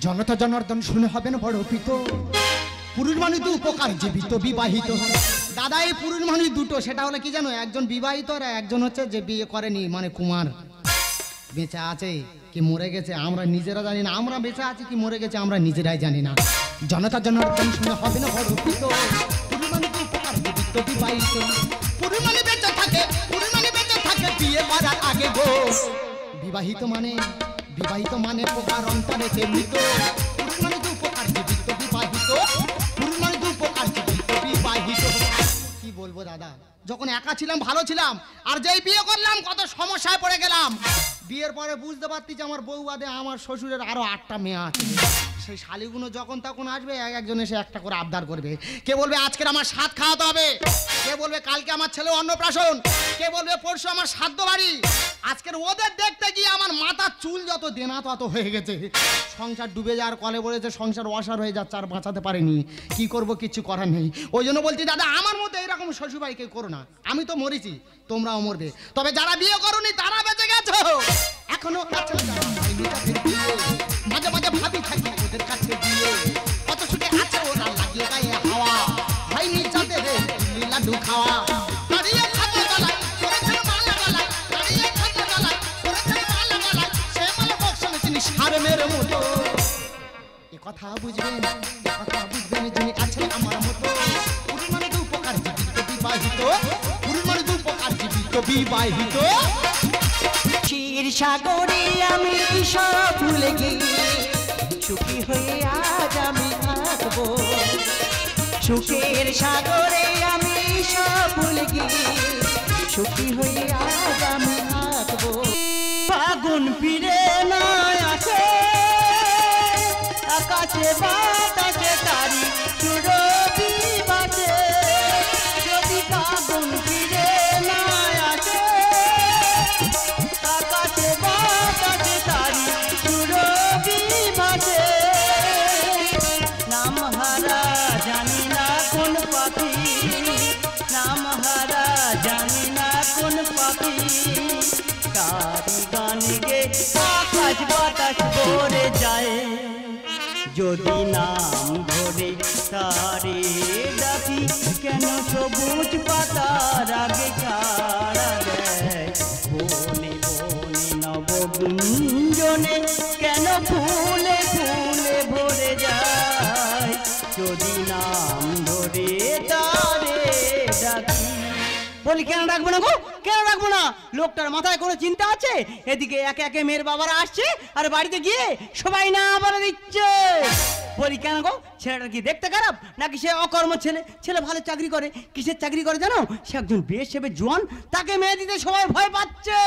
জনতা জনার্দন শুনে হবেন বড় পিত পুরুষ মানুষ তো উপকার জীবিত বিবাহিত দাদা এই পুরুষ মানুষ দুটো সেটা হলো কি জানো একজন বিবাহিত আর একজন হচ্ছে যে বিয়ে করেনি মানে কুমার বেঁচে আছে কি মরে গেছে আমরা নিজেরা জানি না আমরা বেঁচে আছি কি মরে গেছে আমরা নিজেরাই জানি না জনতা জনার্দন শুনে হবে না বড় পিত পুরুষ মানুষ তো উপকার জীবিত বিবাহিত পুরুষ মানুষ বেঁচে থাকে বিয়ে করার আগে গো বিবাহিত মানে উপকার অন্তরে মৃত পুরুষ মানে তো উপকার জীবিত বিবাহিত পুরুষ মানে তো উপকার জীবিত বিবাহিত কি বলবো দাদা যখন একা ছিলাম ভালো ছিলাম আর যেই বিয়ে করলাম কত সমস্যায় পড়ে গেলাম বিয়ের পরে বুঝতে পারছি যে আমার বউ বাদে আমার শ্বশুরের আরো 8টা মেয়ে আছে সেই শালিগুলো যখন তখন আসবে একজন এসে একটা করে আবদার করবে কে বলবে আজকের আমার সাত খাওয়াতে হবে কে বলবে কালকে আমার ছেলে অন্নপ্রাশন কে বলবে পরশু আমার সাধ্য বাড়ি আজকের ওদের দেখতে গিয়ে আমার মাথার চুল যত দেনা তত হয়ে গেছে সংসার ডুবে যাওয়ার কলে পড়েছে সংসার অসার হয়ে যাচ্ছে আর বাঁচাতে পারেনি কি করব কিছু করার নেই ওই জন্য বলছি দাদা আমার মধ্যে এরকম শ্বশুরবাড়ি কেউ করো না আমি তো মরেছি তোমরাও মরবে তবে যারা বিয়ে করোনি তারা বেঁচে গেছো এখনো মাঝে মাঝে ভাবি থাকি ওদের কাছে দিয়ে কত সুখে আছে ওরা লাগিয়ে গায়ে হাওয়া হয়নি যাদের লাড্ডু খাওয়া দাঁড়িয়ে খাতে গলায় করেছেন মালা গলায় দাঁড়িয়ে খাতে গলায় করেছেন মালা গলায় সে মালা বক্সন তিনি সারমের মতো এ কথা বুঝবেন যিনি আছেন আমার মতো পুরুষ মানে তো উপকার জীবিত বিবাহিত পুরুষ মানে তো উপকার জীবিত বিবাহিত ক্ষীর সাগরে আমি সব ভুলে গিয়ে সুখী হয়ে আজ আমি থাকবো সুখের সাগরে আমি সব ভুলে গিয়ে সুখী হয়ে আজ আমি থাকবো ফাগুন ফিরে না আসে আকাশে বাতাসে তারি সুরভি বাজে যদি ফাগুন ফিরে না আসে আকাশে বাতাসে তারি সুরভি বাজে নাম হারা জানি না কোন পাখি নাম হারা জানি না কোন পাখি কারি গান গে আকাশ বাতাস ভরে যায় যদি নাম ধরে তারে ডাকি কেন সবুজ পাতার আগে ছাড়া দেয় বনে বনে নবগুঞ্জনে কেন ফুলে ফুলে ভরে যায় যদি নাম ধরে তারে ডাকি বলি কেন ডাকবো না গো কেন ডাকবো না লোকটার মাথায় কোনো চিন্তা আছে এদিকে একে একে মেয়ের বাবারা আসছে আর বাড়িতে গিয়ে সবাই না বলে দিচ্ছে বলি কেন গো ছেলেটা কি দেখতে খারাপ নাকি সে অকর্ম ছেলে ভালো চাকরি করে কিসের চাকরি করে জানো সে একজন বেশ হেবে জোয়ান তাকে মেয়ে দিতে সবাই ভয় পাচ্ছে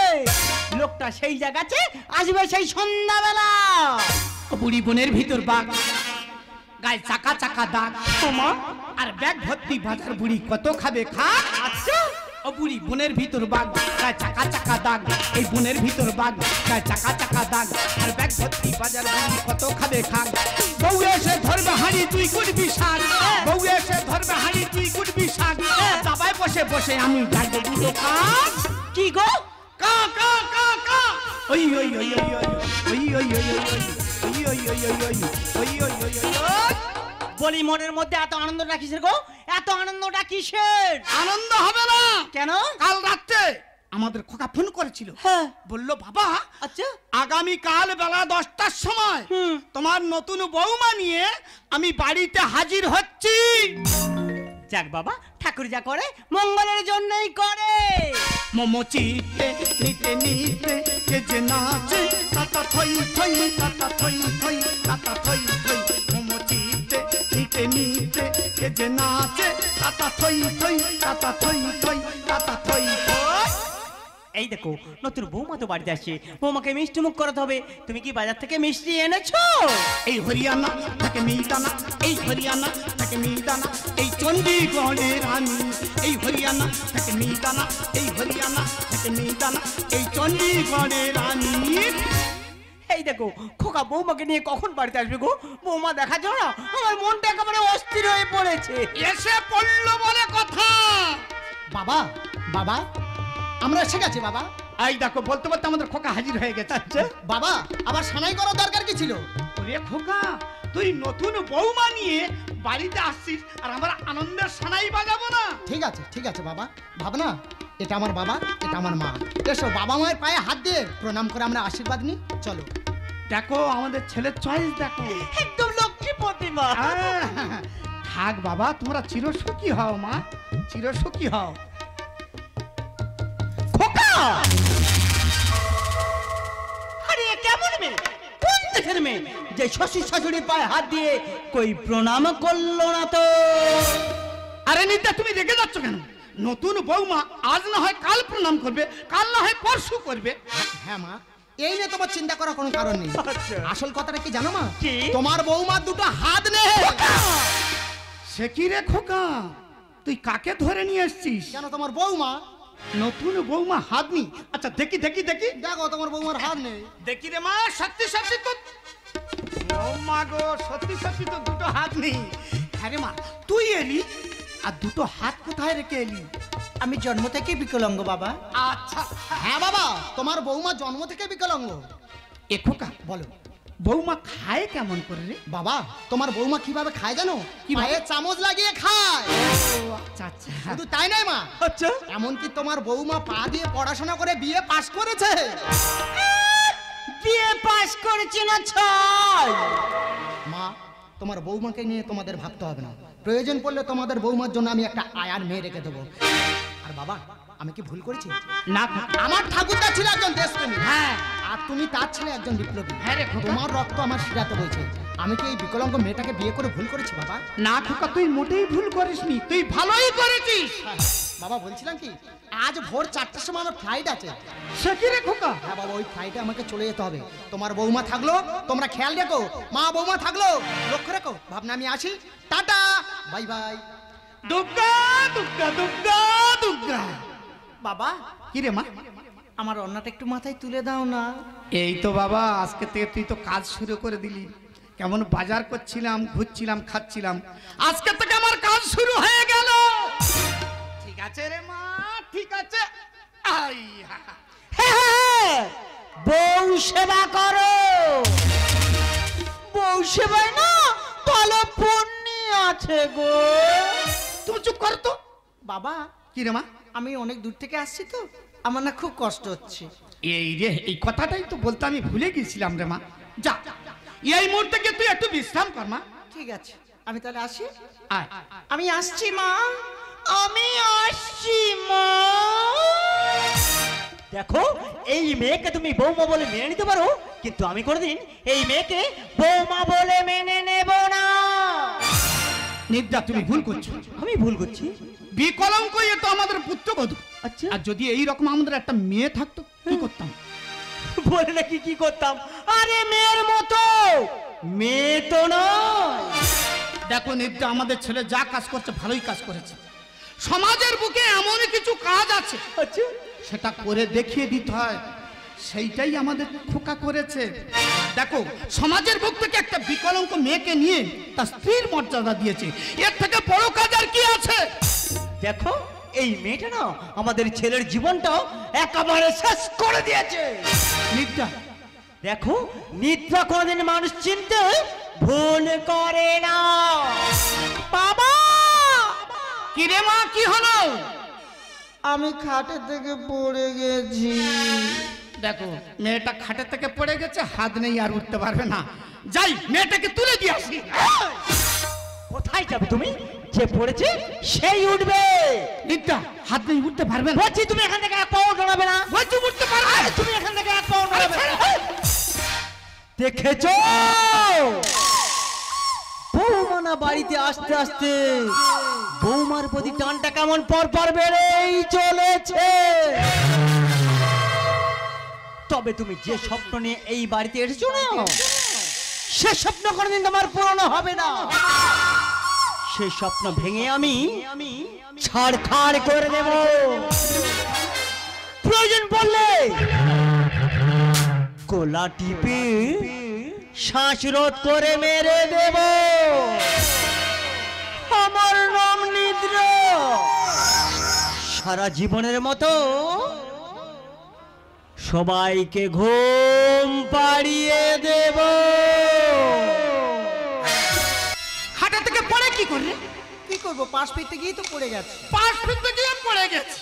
লোকটা সেই জায়গাতে আসবে সেই সন্ধ্যাবেলা বুড়ি বোনের ভিতর বাঘ গায়ে চাকা চাকা দাগ তোমা আর ব্যাগ ভর্তি বাজার বুড়ি কত খাবে খা আচ্ছা ও বুড়ি বোনের ভিতর বাঘ গায়ে চাকা চাকা দাগ এই বোনের ভিতর বাঘ গায়ে চাকা চাকা দাগ আর ব্যাগ ভর্তি বাজার বুড়ি কত খাবে খা বউ এসে ধরবে হাঁড়ি তুই কুটবি শাক বউ এসে ধরবে হাঁড়ি তুই কুটবি শাক দাবায় বসে বসে আমি ডাকবো দুটো কাক কি গো কা কা কা কা ওই ওই ওই ওই ওই ওই ওই ওই বলি মনের মধ্যে এত আনন্দটা কিসের গো এত আনন্দটা কিসের আনন্দ হবে না কেন কাল রাতে আমাদের খোকা ফোন করেছিল হ্যাঁ বললো বাবা আচ্ছা আগামী কাল বেলা 10টার সময় তোমার নতুন বৌমা নিয়ে আমি বাড়িতে হাজির হচ্ছি যাক বাবা ঠাকুর যা করে মঙ্গলের জন্যই করে মোমো চিতে নিতে নিতে কে যে নাচে তাতা থই থই তাতা থই থই তাতা থই থই মোমো চিতে নিতে নিতে কে যে নাচে তাতা থই থই তাতা থই থই তাতা থই থই এই দেখো নতুন বৌমা তো বাড়িতে আসছে বৌমাকে মিষ্টি মুখ করাতে হবে তুমি কি বাজার থেকে মিষ্টি এনেছো এই হরিয়ানা থেকে মিহিদানা এই হরিয়ানা থেকে মিহিদানা এই চণ্ডীগড়ের রানী এই হরিয়ানা থেকে মিহিদানা এই হরিয়ানা থেকে মিহিদানা এই চণ্ডীগড়ের রানী এই দেখো খোকা বৌমাকে নিয়ে কখন বাড়িতে আসবে গো বৌমা দেখা যাও না আমার মনটা একেবারে অস্থির হয়ে পড়েছে এসে পড়লো বলে কথা বাবা বাবা আমরা এসে গেছি বাবা এই দেখো বলতে বলতে আমাদের খোকা হাজির হয়ে গেছে। আচ্ছা বাবা আবার সানাই করার দরকার কি ছিল? ওরে খোকা, তুই নতুন বৌমা নিয়ে বাড়িতে আসছিস আর আমরা আনন্দের সানাই বাজাবো না? ঠিক আছে বাবা, ভাবনা এটা আমার বাবা, এটা আমার মা। এসো বাবা মায়ের পায়ে হাত দিয়ে প্রণাম করে আমরা আশীর্বাদ নিই। চলো। দেখো আমাদের ছেলের চয়েস দেখো, একদম লক্ষ্মী প্রতিমা। থাক বাবা, তোমরা চিরসুখী হও মা, চিরসুখী হও। খোকা, আরে এ কেমন মেয়ে, কোন দেশের মেয়ে যে শ্বশুর শাশুড়ির পায়ে হাত দিয়ে কই প্রণাম করলো না তো? আরে নিত্যা, তুমি রেগে যাচ্ছ কেন? নতুন বৌমা আজ না হয় কাল প্রণাম করবে, কাল না হয় পরশু করবে। হ্যাঁ মা, এই নিয়ে তোমার চিন্তা করার কোনো কারণ নেই। আচ্ছা। আসল কথাটা কি জানো মা? কি? তোমার বৌমার দুটো হাত নেই। সে কি রে খোকা, তুই কাকে ধরে নিয়ে এসছিস? কেন তোমার বৌমা? নতুন বৌমা হাত নি? আচ্ছা দেখি দেখি দেখি দেখো তোমার বৌমার হাত নেই। দেখি রে মা, সত্যি সত্যি তো, ও মা গো, সত্যি সত্যি তো দুটো হাত নেই। হ্যাঁ রে মা, তুই এলি আর দুটো হাত কোথায় রেখে এলি? আমি জন্ম থেকে বিকলাঙ্গ বাবা। আচ্ছা হ্যাঁ বাবা, তোমার বৌমা জন্ম থেকে বিকলাঙ্গ। এ খোকা, বলো বৌমা খায় কেমন করে রে? বাবা, তোমার বৌমা কিভাবে খায় জানো? কিভাবে? পায়ে চামচ লাগিয়ে খায়। ও আচ্ছা আচ্ছা। শুধু তাই নয় মা, আচ্ছা, এমনকি তোমার বৌমা পা দিয়ে পড়াশোনা করে বিয়ে পাশ করেছে। বিয়ে পাস করেছি না ছয়। মা, তোমার বৌমাকে নিয়ে তোমাদের ভাবতে হবে না। প্রয়োজন পড়লে তোমাদের বৌমার জন্য আমি একটা আয়ার মেয়ে রেখে দেবো। আর বাবা, আমি কি ভুল করেছি? না খোকা। আমার ঠাকুরদা ছিল একজন দেশপ্রেমী, হ্যাঁ আর তুমি তার ছেলে একজন বিপ্লবী। হ্যাঁ রে খোকা। তোমার রক্ত আমার শিরাতে বইছে। আমি কি এই বিকলাঙ্গ মেয়েটাকে বিয়ে করে ভুল করেছি বাবা? না খোকা, তুই মোটেই ভুল করিসনি, তুই ভালোই করেছিস। বাবা বলছিলাম কি, আজ ভোর 4টার সময় আমার ফ্লাইট আছে। সে কি রে খোকা? হ্যাঁ বাবা, ওই ফ্লাইটে আমাকে চলে যেতে হবে। তোমার বৌমা থাকলো, তোমরা খেয়াল রেখো। মা বৌমা থাকলো, লক্ষ্য রেখো। ভাবনা আমি আসি, tata, bye bye. Durga Durga Durga Durga. বাবা, কি রে মা? আমার অন্যটা একটু মাথায় তুলে দাও না। এই তো বাবা, আজকে থেকে তুই তো কাজ শুরু করে দিলি। কেমন বাজার করছিলাম, ঘুরছিলাম, খাচ্ছিলাম, আজকে থেকে আমার কাজ শুরু হয়ে গেল। ঠিক আছে রে মা, ঠিক আছে। আই হা হা। হ্যাঁ, বউ সেবা করো। বউ সেবায় না ভালো পুণ্যি আছে গো। তুমি চুপ করো তো। বাবা, কি রে মা? আমি অনেক দূর থেকে আসছি তো, আমার না খুব কষ্ট হচ্ছে। এই রে, এই কথাটাই তো বলতে আমি ভুলে গেছিলাম রে মা। যা, এই মুহূর্তে গিয়ে তুই একটু বিশ্রাম কর মা। ঠিক আছে, আমি তাহলে আসি। আয়। আমি আসছি মা, আমি আসছি মা। দেখো, এই মেয়েকে তুমি বৌমা বলে মেনে নিতে পারো, কিন্তু আমি কোনোদিন এই মেয়েকে বৌমা বলে মেনে নেব না। নিদ্রা, তুমি ভুল করছো। আমি ভুল করছি? বিকলঙ্ক এ তো আমাদের পুত্রবধূ। আচ্ছা, আর যদি এই রকম আমাদের একটা মেয়ে থাকতো, কি করতাম? বলে নাকি কি করতাম? আরে মেয়ের মতো মেয়ে তো নয়। দেখো নিদ্রা, আমাদের ছেলে যা কাজ করছে ভালোই কাজ করেছে। সমাজের বুকে এমন কিছু কাজ আছে আচ্ছা, সেটা করে দেখিয়ে দিতে হয়, সেইটাই আমাদের খোকা করেছে। দেখো, সমাজের বুক থেকে একটা বিকলঙ্ক মেয়েকে নিয়ে তার স্ত্রীর মর্যাদা দিয়েছে, এর থেকে বড় কাজ আর কি আছে? দেখো, এই মেয়েটা না আমাদের ছেলের জীবনটাও একেবারে শেষ করে দিয়েছে। নিদ্রা, দেখো, নিদ্রা কোনোদিন মানুষ চিনতে ভুল করে না। বাবা, কি রে মা, কি হলো? আমি খাটে থেকে পড়ে গেছি। দেখো, মেয়েটা খাটে থেকে পড়ে গেছে, হাত নেই, আর উঠতে পারবে না। যাই, মেয়েটাকে তুলে দিয়ে আসি। কোথায় যাবে তুমি? যে পড়েছে সেই উঠবে। নিদ্রা, হাত নেই, উঠতে পারবে না। বলছি তুমি এখান থেকে এক পাও নড়াবে না। বলছি উঠতে পারবে না। তুমি এখান থেকে এক পাও নড়াবে না। দেখেছো, বৌমানা বাড়িতে আসতে আসতে বৌমার প্রতি টানটা কেমন পর বেড়েই চলেছে। তবে তুমি যে স্বপ্ন নিয়ে এই বাড়িতে এসেছো না, সে স্বপ্ন কোনোদিন তোমার পূরণ হবে না। সেই স্বপ্ন ভেঙে আমি ছাড়খাড় করে দেব। প্রয়োজন পড়লে কোলা টিপে শ্বাসরোধ করে মেরে দেব। আমার নাম নিদ্রা। সারা জীবনের মতো সবাইকে ঘুম পাড়িয়ে দেব। খাটে থেকে পড়ে কি করলে? কি করবো, পাশ ফিরতে গিয়ে তো পড়ে গেছে। পাশ ফিরতে গিয়ে পড়ে গেছে।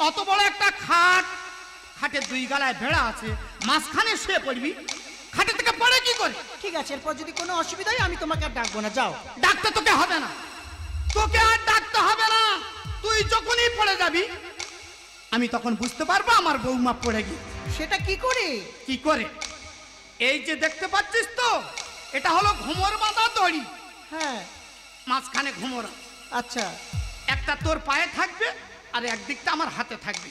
অত বড় একটা খাট, খাটের দুই গালায় ভেড়া আছে, মাঝখানে শুয়ে পড়বি, খাটে থেকে পড়ে কি করে? ঠিক আছে, এরপর যদি কোনো অসুবিধা হয় আমি তোমাকে আর ডাকবো না, যাও। ডাকতে তোকে হবে না, তোকে আর ডাকতে হবে না। তুই যখনই পড়ে যাবি আমি তখন বুঝতে পারবো আমার বৌমা পড়ে গিয়ে। সেটা কি করে? কি করে? এই যে দেখতে পাচ্ছিস তো, এটা হলো ঘুমর বাঁধা দড়ি। হ্যাঁ। মাঝখানে ঘুমর আছে। আচ্ছা। একটা তোর পায়ে থাকবে আর একদিকটা আমার হাতে থাকবে।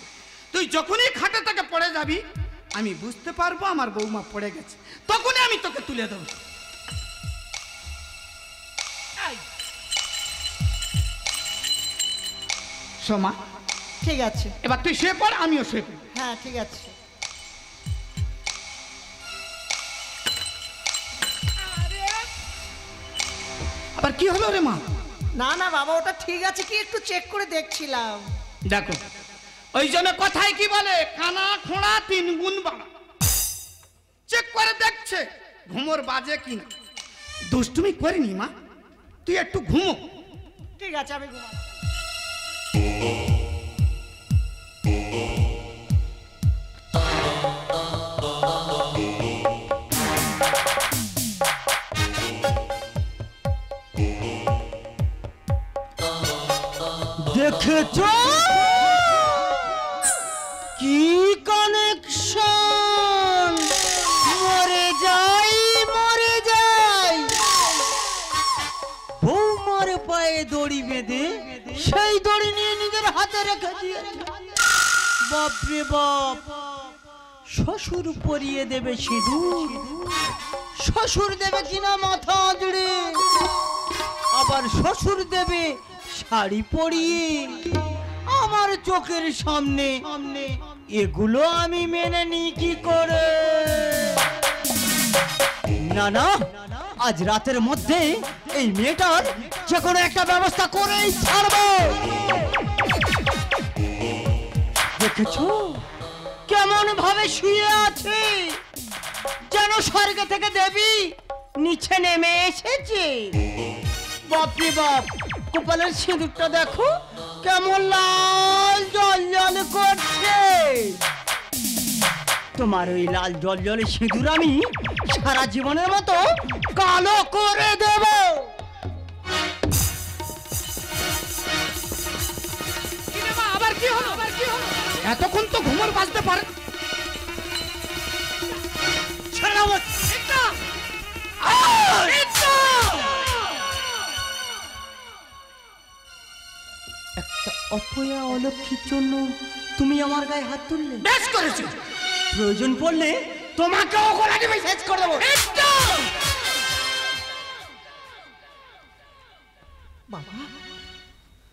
তুই যখনই খাটে থেকে পড়ে যাবি আমি বুঝতে পারবো আমার বৌমা পড়ে গেছে, তখনই আমি তোকে তুলে দেবো। সোমা, ঠিক আছে। এবার তুই শুয়ে পড়, আমিও শুয়ে পড়ি। হ্যাঁ ঠিক আছে। আবার কি হলো রে মা? না না বাবা, ওটা ঠিক আছে কি, একটু চেক করে দেখছিলাম। দেখো, ওই জন্য কথায় কি বলে, কানা খোঁড়া 3 গুণ বাড়া। চেক করে দেখছে ঘুমোর বাজে কিনা। দুষ্টুমি করিনি মা, তুই একটু ঘুমো। ঠিক আছে, আমি ঘুমাবো। দেখেছো কি কানেকশন? মরে যাই মরে যাই। বৌমার পায়ে দড়ি বেঁধে সেই দড়ি নিয়ে নিজের হাতে রেখে দিয়ে, বাপরে বাপ, শ্বশুর পরিয়ে দেবে সিঁদুর, শ্বশুর দেবে কিনা মাথা আঁচড়ে, আবার শ্বশুর দেবে শাড়ি পরিয়ে আমার চোখের সামনে। এগুলো আমি মেনে নিই কি করে? না না, আজ রাতের মধ্যে এই মেয়েটার যে কোনো একটা ব্যবস্থা করেই ছাড়বো। দেখেছো কেমন ভাবে শুয়ে আছে, যেন স্বর্গ থেকে দেবী নিচে নেমে এসেছে। বাপরে বাপ, কপালের সিঁদুরটা দেখো কেমন লাল জল জল করছে। তোমার ওই লাল জল জলে সিঁদুর আমি সারা জীবনের মতো কালো করে দেব। আবার কি হলো? এতক্ষণ তো ঘুমোর বাজতে পারে। একটা অপয়া অলক্ষীর জন্য তুমি আমার গায়ে হাত তুললে। বেশ করেছো। প্রয়োজন পড়লে তোমাকেও গলা টিপে শেষ করে দেবো। বাবা,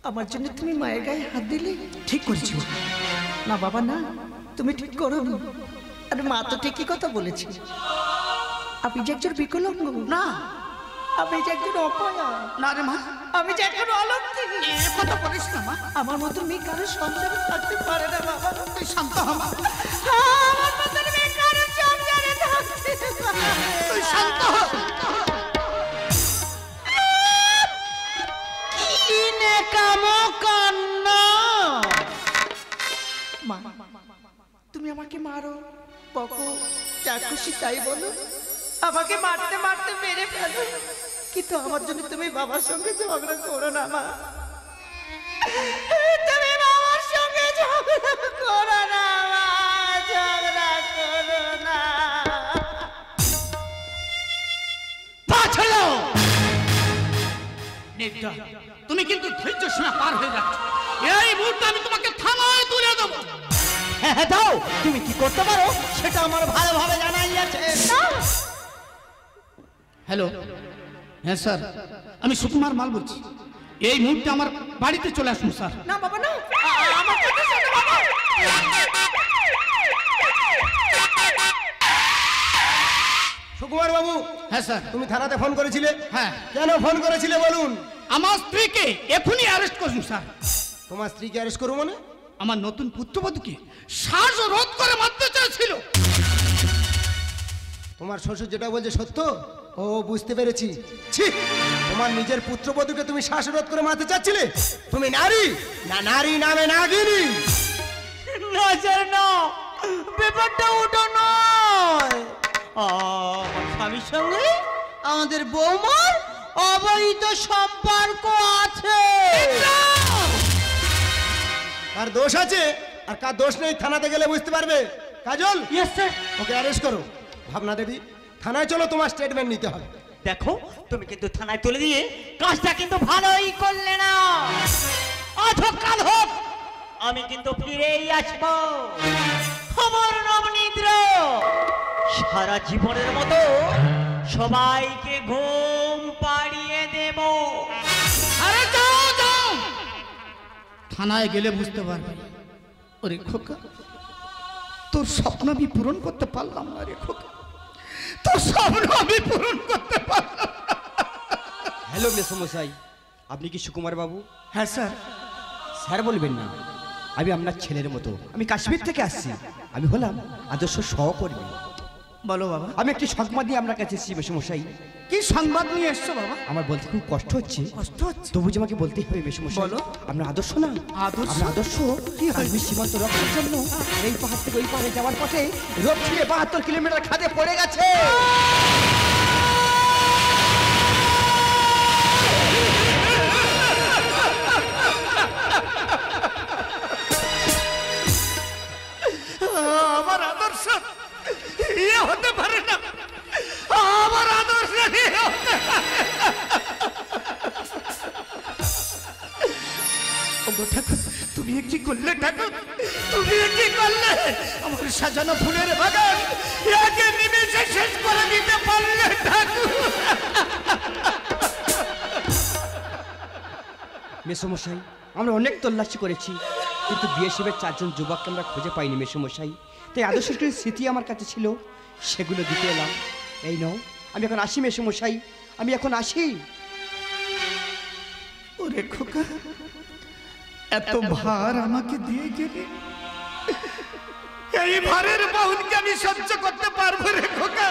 আমার জন্য তুমি মায়ের গায়ে হাত দিলে? ঠিক করেছো। না বাবা না, তুমি ঠিক করোনি। আরে মা তো ঠিকই কথা বলেছে। আমি যে একজন বিকলাঙ্গ না, আমি যে একজন অপয়া না রে মা, আমি যে একজন অলক্ষী। এ কথা বলিস না মা। আমার মতো মেয়ে কারোর সংসারে থাকতে পারে না বাবা। তুই শান্ত হ মা। আমার মতো মেয়ে কারোর সংসারে থাকতে পারে না। তুই শান্ত হ। কি নেকামো কান্না। মা, তুমি আমাকে মারো, বকো, যা খুশি তাই বলো, আমাকে মারতে মারতে মেরে ফেলো, কিন্তু আমার জন্য তুমি বাবার সঙ্গে ঝগড়া করো না মা। তুমি বাবার সঙ্গে ঝগড়া করো না মা, ঝগড়া করো না। পাছলো নেতা, তুমি কিন্তু ধৈর্য সীমা পার হয়ে যাচ্ছ। এই মুহূর্তে আমি তোমাকে থানায় তুলে দেবো। হ্যাঁ হ্যাঁ দাও, তুমি কি করতে পারো সেটা আমার ভালোভাবে জানাই আছে। হ্যালো, হ্যাঁ স্যার, আমি সুকুমার মাল বলছি। এই মুহূর্তে আমার বাড়িতে চলে আসুন স্যার। না বাবা না, আমার কথা শোনো বাবা। সুকুমার বাবু। হ্যাঁ স্যার। তুমি থানাতে ফোন করেছিলে? হ্যাঁ। কেন ফোন করেছিলে বলুন? আমার স্ত্রীকে এখনই অ্যারেস্ট করুন স্যার। তোমার স্ত্রীকে অ্যারেস্ট করবো মানে? আমার নতুন পুত্রবধূকে শ্বাসরোধ করে মারতে চেয়েছিল। তোমার শ্বশুর যেটা বলছে সত্য? ও বুঝতে পেরেছি। ছি, তোমার নিজের পুত্রবধূকে তুমি শ্বাসরোধ করে মারতে চাচ্ছিলে? তুমি নারী না নারী নামে নাগিনী? না স্যার না, ব্যাপারটা ওটা নয়। আমার স্বামীর সঙ্গে আমাদের বৌমার অবৈধ সম্পর্ক আছে। কার দোষ আছে আর কার দোষ নেই থানাতে গেলে বুঝতে পারবে। কাজল, ইয়েস স্যার। ওকে অ্যারেস্ট করো। ভাবনা দেবী, থানায় চলো, তোমার স্টেটমেন্ট নিতে হবে। দেখো, তুমি কিন্তু থানায় তুলে দিয়ে কাজটা কিন্তু ভালোই করলে না। আজ হোক কাল হোক আমি কিন্তু ফিরেই আসবো। আমার নবনীন্দ্র সারা জীবনের মতো সবাইকে ঘুম পাড়িয়ে দেব। আরে যাও যাও, থানায় গেলে বুঝতে পারবে। ওরে খোকা, তোর স্বপ্ন আমি পূরণ করতে পারলাম না রে খোকা, তোর স্বপ্ন আমি পূরণ করতে পারলাম। হ্যালো মেসমশাই, আপনি কি সুকুমার বাবু? হ্যাঁ স্যার। স্যার বলবেন না, আমি আপনার ছেলের মতো। আমি কাশ্মীর থেকে আসছি। আমি হলাম আদর্শ সহকর্মী। বলো বাবা। আমি একটি সংবাদ নিয়ে আপনার কাছে এসেছি মেসমশাই। কি সংবাদ নিয়ে এসছো বাবা? আমার বলতে খুব কষ্ট হচ্ছে। কষ্ট হচ্ছে? তবু যে আমাকে বলতেই হবে মেসমশাই। বলো। আপনার আদর্শ না? আদর্শ? আপনার আদর্শ কি কাশ্মীর সীমান্ত রক্ষার জন্য এই পাহাড় থেকে ওই পাহাড়ে যাওয়ার পথে রোড ছিঁড়ে 72 কিলোমিটার খাদে পড়ে গেছে। আমার আদর্শ ইয়ে হতে পারে না, আমার আদর্শ ইয়ে হতে পারে না। ওগো ঠাকুর, তুমি কি করলে ঠাকুর? তুমি কি করলে? আমার সাজানো ফুলের বাগান একে নিমেষে শেষ করে দিতে পারলে ঠাকুর। মেসমশাই, আমরা অনেক তল্লাশি করেছি, কিন্তু বিএসএফের 4 জন যুবককে আমরা খুঁজে পাইনি মেসমশাই। তাই আদর্শের কিছু স্মৃতি আমার কাছে ছিল, সেগুলো দিতে এলাম। এই নাও, আমি এখন আসি মেসমশাই, আমি এখন আসি। ওরে খোকা, এত ভার আমাকে দিয়ে গেলে, এই ভারের বহনকে আমি সহ্য করতে পারবো রে খোকা?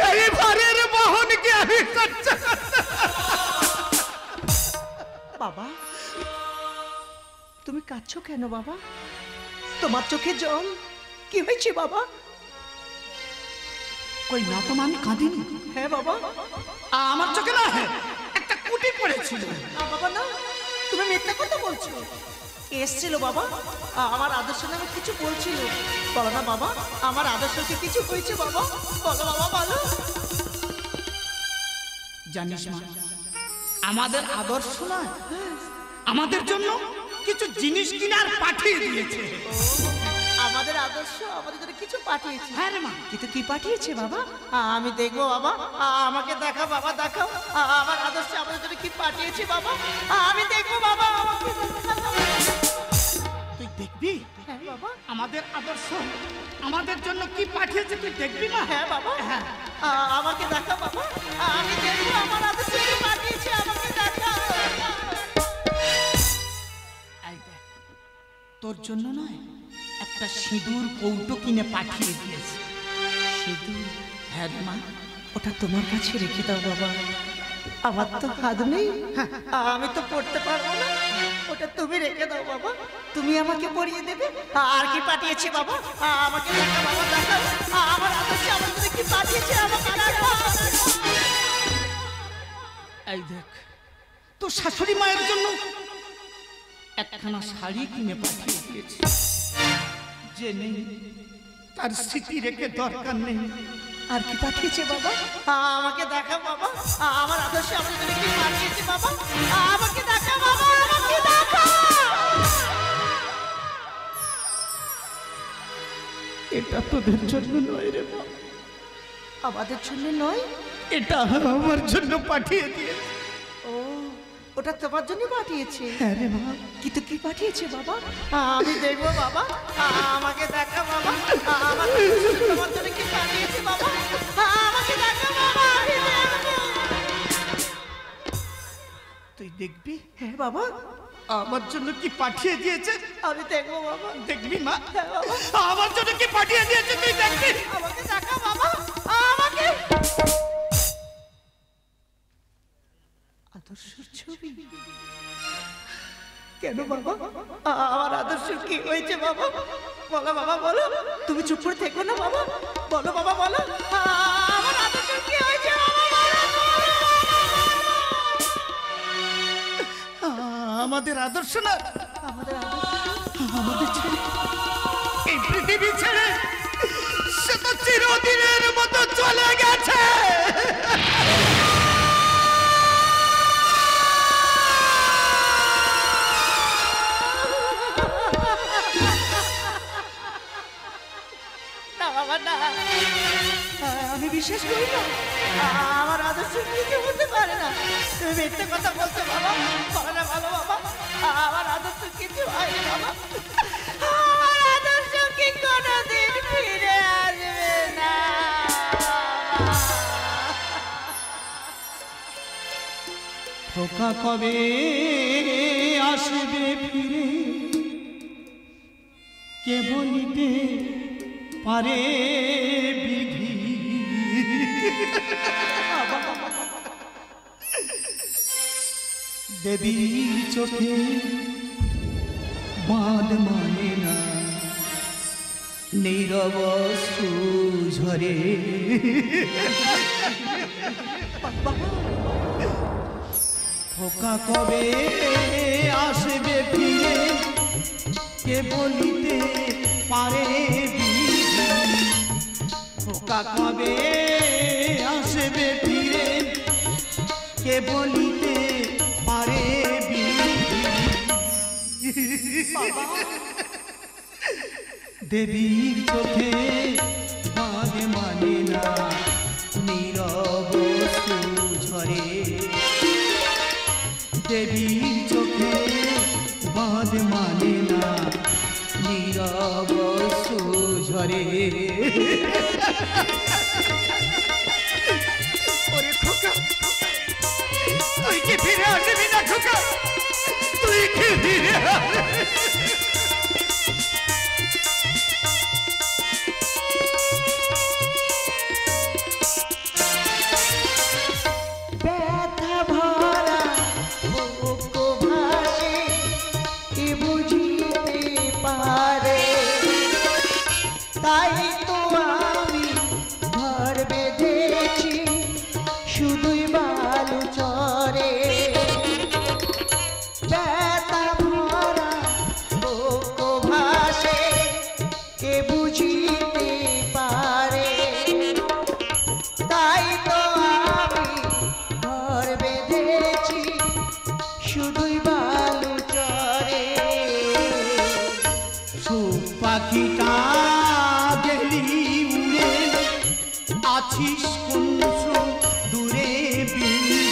এই ভারের বহনকে আমি সহ্য করতে বাবা, তুমি কাঁদছো কেন বাবা? তোমার চোখে জল, কি হয়েছে বাবা? কই না তো আমি কাঁদিনি। হ্যাঁ বাবা। আমার চোখে না একটা কুটি পড়েছিল। বাবা না, তুমি মিথ্যা কথা বলছো। এসছিল বাবা, আমার আদর্শ নামে কিছু বলছিল। বলো না বাবা, আমার আদর্শকে কিছু হয়েছে বাবা? বলো বাবা, বলো। জানিস মা, আমাদের আদর্শ নয়, আমাদের জন্য কিছু জিনিস কিনার পাঠিয়ে দিয়েছে। আমাদের আদর্শ আমাদের জন্য কিছু পাঠিয়েছে। হ্যাঁ রে মা। কিন্তু কি পাঠিয়েছে বাবা? আমি দেখবো বাবা, আমাকে দেখাও বাবা, দেখাও আমার আদর্শ আমাদের জন্য কি পাঠিয়েছে বাবা। আমি দেখবো বাবা, আমাকে দেখাও। তুই দেখবি? হ্যাঁ বাবা। আমাদের আদর্শ আমাদের জন্য কি পাঠিয়েছে তুই দেখবি মা? হ্যাঁ বাবা। হ্যাঁ, আমাকে দেখাও বাবা, আমি দেখবো আমার আদর্শ কি পাঠিয়েছে, আমাকে দেখাও। এই দেখ, তোর জন্য নয়, একটা সিঁদুর কৌটো কিনে পাঠিয়ে দিয়েছে। সিঁদুর? হ্যাঁ রে মা। ওটা তোমার কাছে রেখে দাও বাবা, আমার তো হাত নেই, আমি তো পড়তে পারবো না। ওটা তুমি রেখে দাও বাবা, তুমি আমাকে পরিয়ে দেবে। আর কি পাঠিয়েছে বাবা? আমাকে দেখা বাবা, দেখাও আমার আদর্শ আমার জন্য কি পাঠিয়েছে, আমাকে দেখাও। এই দেখ, তোর শাশুড়ি মায়ের জন্য একখানা শাড়ি কিনে পাঠিয়ে দিয়েছে। যে নেই তার স্মৃতি রেখে দরকার নেই। আর কি পাঠিয়েছে বাবা? আমাকে দেখা বাবা, আমার আদর্শ আমার জন্য কি পাঠিয়েছে বাবা? আমাকে দেখা বাবা, আমাকে দেখা। এটা তোদের জন্য নয় রে মা, আমাদের জন্য নয়, এটা আমার জন্য পাঠিয়ে দিয়েছে। ও ওটা তোমার জন্য পাঠিয়েছে? হ্যাঁ রে মা। কিন্তু কি পাঠিয়েছে বাবা? আমি দেখবো বাবা, আমাকে দেখা বাবা, আমার তোমার জন্য কি পাঠিয়েছে বাবা? আমাকে দেখা বাবা, আমি দেখবো। তুই দেখবি? হ্যাঁ বাবা। আমার জন্য কি পাঠিয়ে দিয়েছে? আমি দেখবো বাবা। দেখবি মা? হ্যাঁ বাবা। আমার জন্য কি পাঠিয়ে দিয়েছে তুই দেখবি? আমাকে দেখা বাবা, আমাকে। আদর্শের ছবি? কেন বাবা? আমার আদর্শ কি হয়েছে বাবা? বলো বাবা বলো, তুমি চুপ করে থেকো না বাবা, বলো বাবা বলো, আমার আদর্শ কি হয়েছে বাবা বলো। আমাদের আদর্শ না, আমাদের আদর্শ আমাদের ছেড়ে এই পৃথিবী ছেড়ে সে তো চিরদিনের মতো চলে গেছে। না বাবা না, আমি বিশ্বাস করি না, আমার আদর্শ কিছু হতে পারে না। তুমি মিথ্যে কথা বলছো বাবা, বলো না ভালো বাবা, আমার আদর্শ কিছু হয়নি বাবা, আমার আদর্শ কি কোনোদিন ফিরে আসবে না। খোকা কবে আসবে ফিরে কে বলিতে পারে বিধি। দেবী চোখে বাঁধ মানে না, নীরব অশ্রু ঝরে। খোকা কবে আসবে ফিরে কে বলিতে পারে বিধি। খোকা কবে আসবে ফিরে কে বলিতে পারে বিধি। দেবীর চোখে বাঁধ মানে না, নীরব অশ্রু ঝরে। দেবীর চোখে বাঁধ মানে না, নীরব অশ্রু ঝরে। ওরে খোকা, তুই কি ফিরে আসবি না খোকা? তুই কি ফিরে আসবি? ব্যথা ভরা বুক ভাসে, কে বুঝিতে পারে, তাই তো আমি ঘর বেঁধেছি শুধুই বালু চরে। ব্যথা ভরা বুক ভাসে, কে বুঝিতে পারে, তাই তো আমি ঘর বেঁধেছি শুধুই বালু চরে। সুখ পাখিটা গেলি উড়ে, আছিস কোন দূরে বিধি।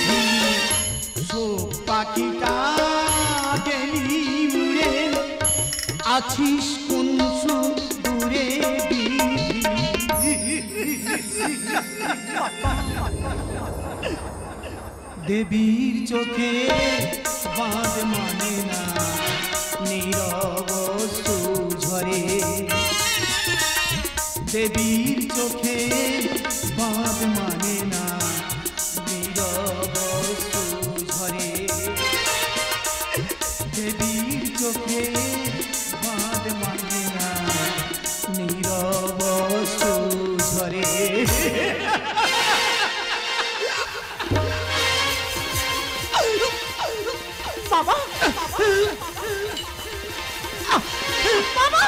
সুখ পাখিটা গেলি উড়ে, আছিস কোন দূরে বিধি। দেবীর চোখে বাঁধ মানে না, নীরব অশ্রু ঝরে। দেবীর চোখে বাঁধ মানে না, নীরব অশ্রু ঝরে। দেবীর চোখে বাঁধ মানে না, নীরব অশ্রু ঝরে। বাবা বাবা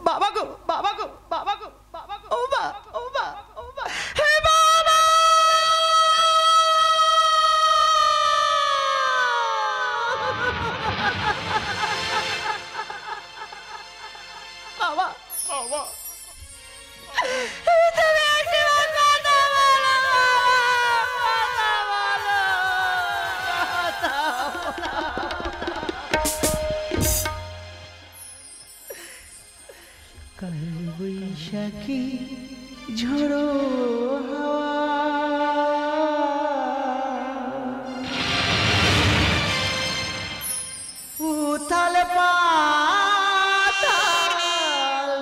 বাবা গো বাবা গো বাবা গো বাবা গো, ও বা ও বা ও বা, হে বাবা কি ঝড়ো উথাল পাতাল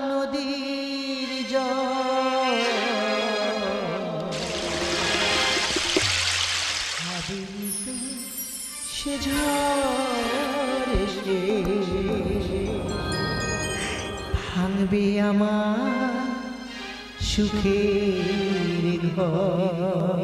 নদীর জল ভাবিত সে ঝড় এসে ভাঙবে আমার সুখের ঘর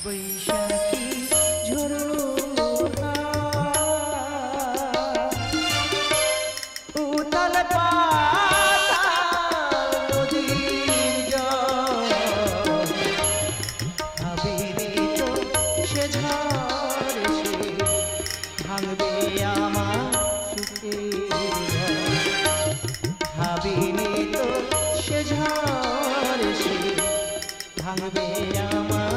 বৈশাখী ঝড়ো উতাল পাতাল নদীর জল ভাবিনি তো সে ঝড় এসে ভাঙবে আমার সুখের ঘর ভাবিনি তো সে ঝড় এসে ভাঙবে আমার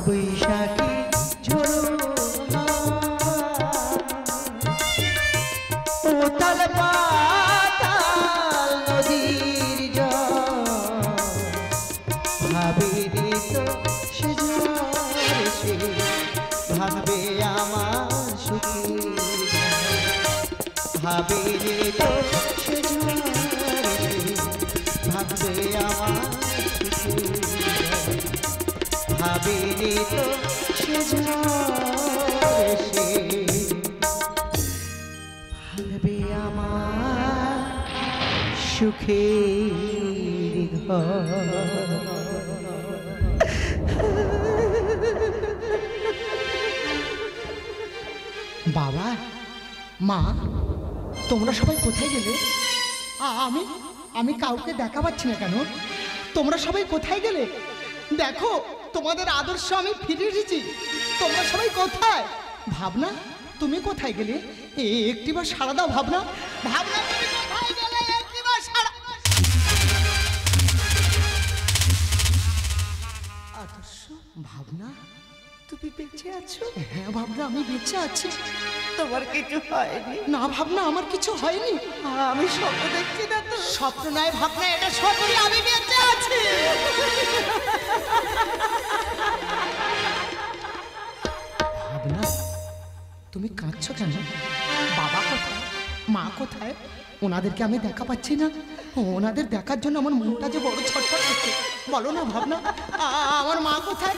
বৈশাখী ঝড়ো উতাল পাতাল নদীর জল ভাবিনি তো সে ঝড় এসে ভাঙবে আমার সুখের ভাবিনি তো সে ঝড় এসে ভাঙবে আমার সুখের ভাবিনি তো সে ঝড় এসে ভাঙবে আমার সুখের ঘর বাবা মা তোমরা সবাই কোথায় গেলে? আমি আমি কাউকে দেখা পাচ্ছি না কেন? তোমরা সবাই কোথায় গেলে? দেখো তোমাদের আদর্শ আমি ফিরে এসেছি। তোমরা সবাই কোথায়? ভাবনা তুমি কোথায় গেলে? একটিবার সাড়া দাও ভাবনা। ভাবনা তুমি কোথায় গেলে? একটিবার সাড়া। আদর্শ ভাবনা তুমি বেঁচে আছো? হ্যাঁ ভাবনা আমি বেঁচে আছি। তোমার কিছু হয়নি? না ভাবনা আমার কিছু হয়নি। আমি স্বপ্ন দেখছি না তো? স্বপ্ন নয় ভাবনা, এটা সত্যি আমি বেঁচে আছি। ভাবনা তুমি কাঁদছো কেন? বাবা কোথায়? মা কোথায়? ওনাদেরকে আমি দেখা পাচ্ছি না। ওনাদের দেখার জন্য আমার মনটা যে বড় ছটফট করছে। বলো না ভাবনা আমার মা কোথায়?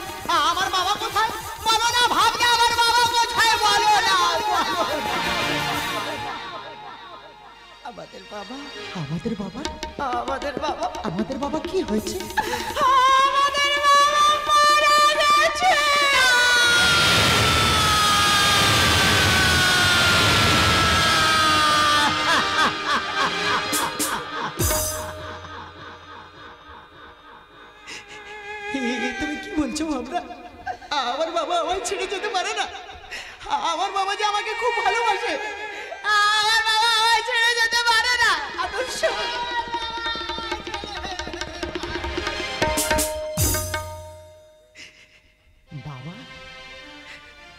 আমার বাবা কোথায়? বলো না ভাবনা আমার বাবা কোথায়? বলো না। আমাদের বাবা, আমাদের বাবা, আমাদের বাবা, আমাদের বাবা কি হয়েছে? আমাদের বাবা মারা গেছে। তুমি কি বলছো ভাবনা? আমার বাবা আমায় ছেড়ে যেতে পারে না। আমার বাবা যে আমাকে খুব ভালোবাসে। আমার বাবা আমায় ছেড়ে যেতে পারে না। আদর্শ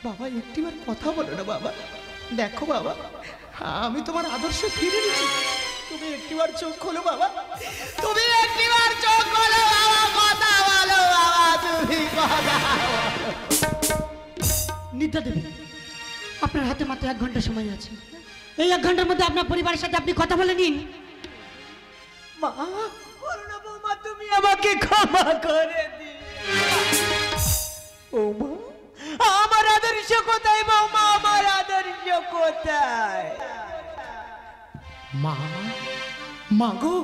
বাবা একটিবার কথা বলো না বাবা। দেখো বাবা, আমি তোমার আদর্শ ফিরে নিচ্ছি, তুমি একটিবার চোখ খোলো বাবা, তুমি একটিবার চোখ খোলো বাবা, কথা বলো বাবা, তুমি কথা নিদ্রা দেবী, আপনার হাতে মাত্র 1 ঘন্টা সময় আছে। এই 1 ঘন্টার মধ্যে আপনার পরিবারের সাথে আপনি কথা বলে নিন। মা, করুণা বৌমা, তুমি আমাকে ক্ষমা করে দিও। বৌমা, আমার আদর্শ কোথায় বৌমা, আমার আদর্শ কোথায়? মা, মা গো,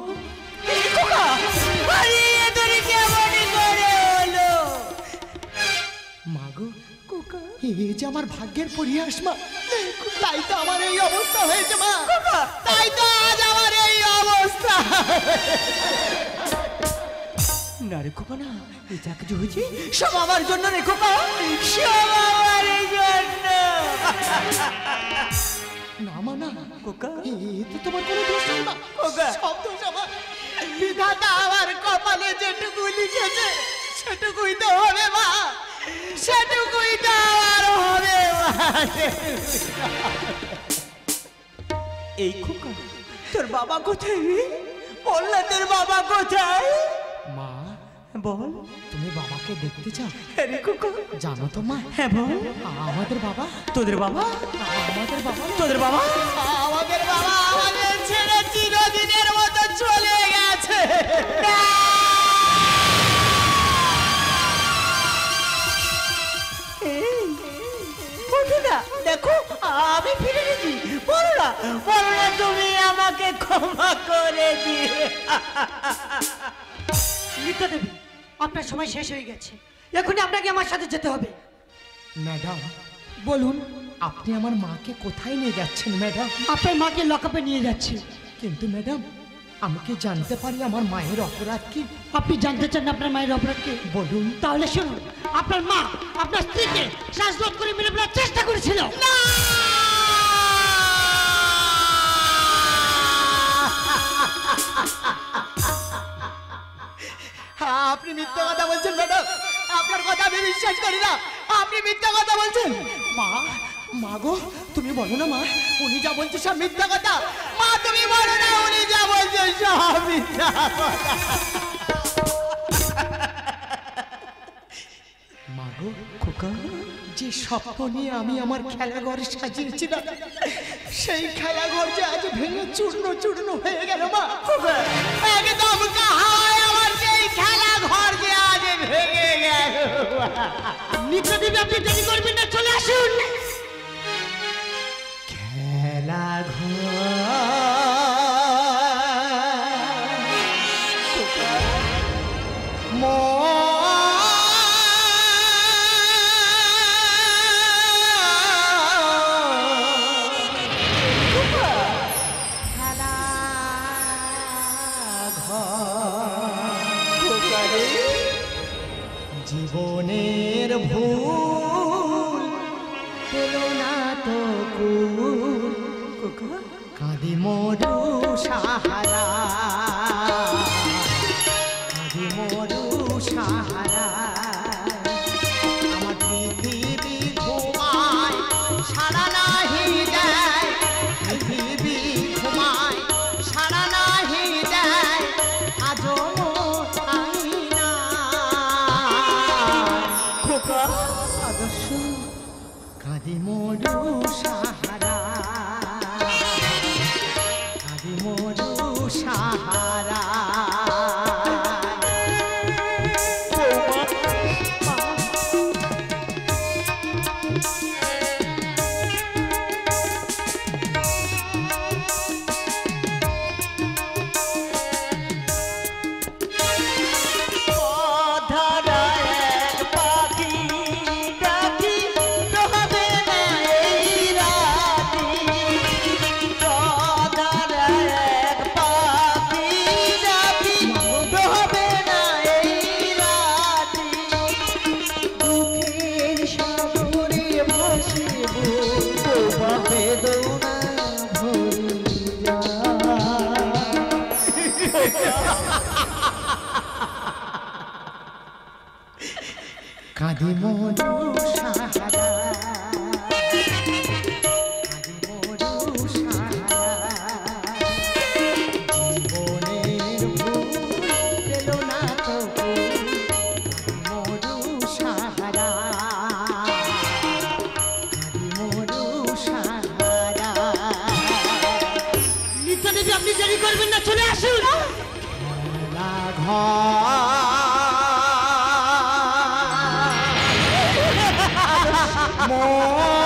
আরে এদের কেমন করে হলো? মা গো, এই যে আমার ভাগ্যের পরিহাস মা, তাই তো আমার এই অবস্থা হয়েছে মা, তাই তো আজ আমার এই অবস্থা। না রে খোকা, না, এই যা কিছু হয়েছে সব আমার জন্য রে খোকা, সব আমার জন্য। না মা না খোকা, এতে তোমার কোনো দোষ নেই মা, খোকা, সব দোষ আমার। বিধাতা আমার কপালে যেটুকু লিখেছে সেটুকুই তো হবে মা, সেটুকুই তো আমার হবে মা। এই খোকা, তোর বাবা কোথায় রে? বল না, তোর বাবা কোথায়? মা বল। তুমি বাবাকে দেখতে চাও? আরে খোকা, জানো তো মা, হ্যাঁ বল। আমাদের বাবা, তোদের বাবা? আমাদের বাবা, তোদের বাবা? আমাদের বাবা আমাদের ছেড়ে চিরদিনের মতো চলে গেছে। বন্ধুরা দেখো, আমি ফিরে গেছি। বলো না, বলো না, তুমি আমাকে ক্ষমা করে দিয়ে। নিদ্রা দেবী, আপনার সময় শেষ হয়ে গেছে, এখনই আপনাকে আমার সাথে যেতে হবে। ম্যাডাম বলুন, আপনি আমার মাকে কোথায় নিয়ে যাচ্ছেন ম্যাডাম? আপনার মাকে লকআপে নিয়ে যাচ্ছি। কিন্তু ম্যাডাম, আমি কি জানতে পারি আমার মায়ের অপরাধ কি? আপনি জানতে চান না আপনার মায়ের অপরাধ কি? বলুন। তাহলে শুনুন, আপনার মা আপনার স্ত্রীকে শ্বাসরোধ করে মেরে ফেলার চেষ্টা করেছিল। আপনি মিথ্যা কথা বলছেন ম্যাডাম, আপনার কথা আমি বিশ্বাস করি না, আপনি মিথ্যা কথা বলছেন। মা, মা গো, তুমি বলো না মা, উনি যা বলছে সব মিথ্যা কথা। মা তুমি বলো না, উনি যা বলছে সব মিথ্যা কথা। মা গো, খোকা, যে স্বপ্ন নিয়ে আমি আমার খেলাঘর সাজিয়েছিলাম, সেই খেলাঘর যে আজ ভেঙে চূর্ণ চূর্ণ হয়ে গেল মা। একদম কাহায় আমার সেই খেলাঘর যে আজ ভেঙে গেল। নিদ্রা দেবী, আপনি দেরি করবেন না, চলে আসুন। জীবনের ভুল পেল না তো কুল, কাঁদি মরু সাহারা, কাঁদি মরু সাহারা। আমার পৃথিবী ঘুমায়, সারা নাহি দেয়, পৃথিবী ঘুমায়, সারা নাহি দেয়, আজও আই না। খোকা আদর্শ, কাঁদি মরু সাহারা, কাঁদি মরু সাহারা। দুঃখের সাগরে আপনি দেরি করবেন না, চলে আসুন। ঘর